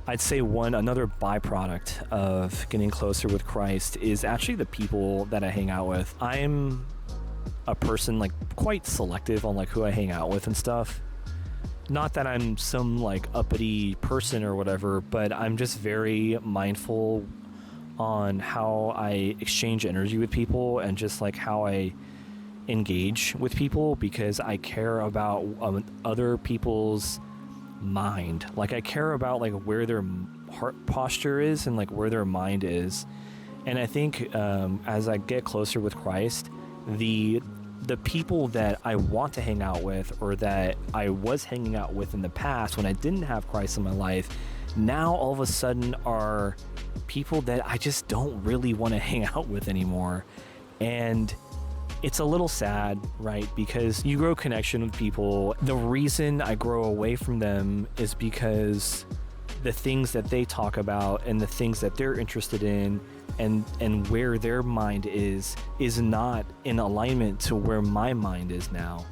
I'd say another byproduct of getting closer with Christ is actually the people that I hang out with. I'm a person like quite selective on like who I hang out with and stuff. Not that I'm some like uppity person or whatever, but I'm just very mindful on how I exchange energy with people and just like how I engage with people, because I care about other people's mind. Like I care about like where their heart posture is and like where their mind is. And I think as I get closer with Christ, the people that I want to hang out with, or that I was hanging out with in the past when I didn't have Christ in my life, now all of a sudden are people that I just don't really want to hang out with anymore. And it's a little sad, right? Because you grow connection with people. The reason I grow away from them is because the things that they talk about and the things that they're interested in and where their mind is not in alignment to where my mind is now.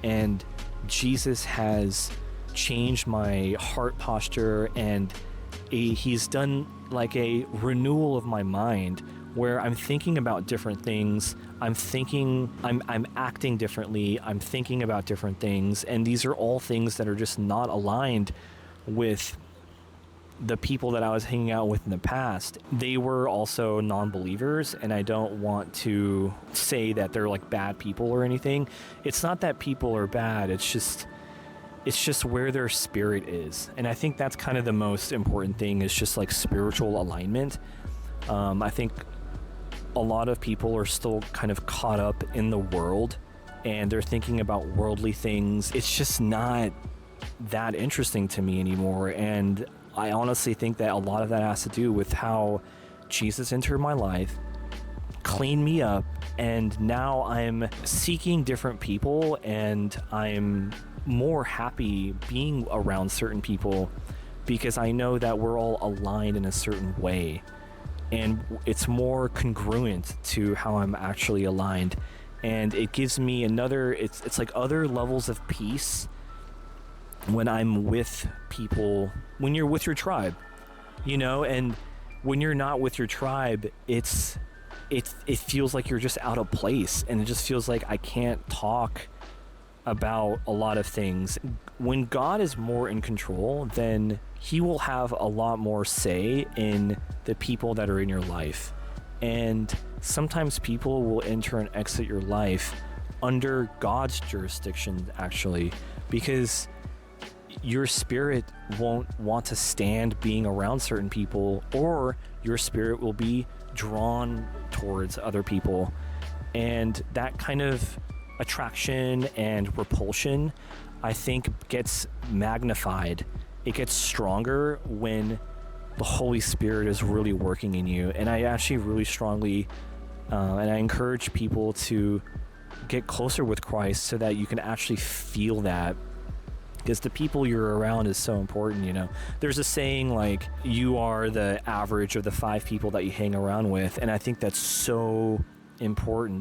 And Jesus has changed my heart posture, and he's done like a renewal of my mind, where I'm thinking about different things. I'm acting differently. I'm thinking about different things. And these are all things that are just not aligned with the people that I was hanging out with in the past. They were also non-believers, and I don't want to say that they're like bad people or anything. It's not that people are bad. It's just where their spirit is. And I think that's kind of the most important thing, is just like spiritual alignment. I think a lot of people are still kind of caught up in the world, and they're thinking about worldly things. It's just not that interesting to me anymore. And I honestly think that a lot of that has to do with how Jesus entered my life, cleaned me up, and now I'm seeking different people, and I'm more happy being around certain people because I know that we're all aligned in a certain way. And it's more congruent to how I'm actually aligned. And it gives me it's like other levels of peace when I'm with people, when you're with your tribe, you know. And when you're not with your tribe, it feels like you're just out of place, and it just feels like I can't talk about a lot of things. When God is more in control, then he will have a lot more say in the people that are in your life. And sometimes people will enter and exit your life under God's jurisdiction, actually, because your spirit won't want to stand being around certain people, or your spirit will be drawn towards other people. And that kind of attraction and repulsion, I think, gets magnified. It gets stronger when the Holy Spirit is really working in you. And I actually really strongly and I encourage people to get closer with Christ so that you can actually feel that, because the people you're around is so important. You know, there's a saying like, you are the average of the 5 people that you hang around with, and I think that's so important.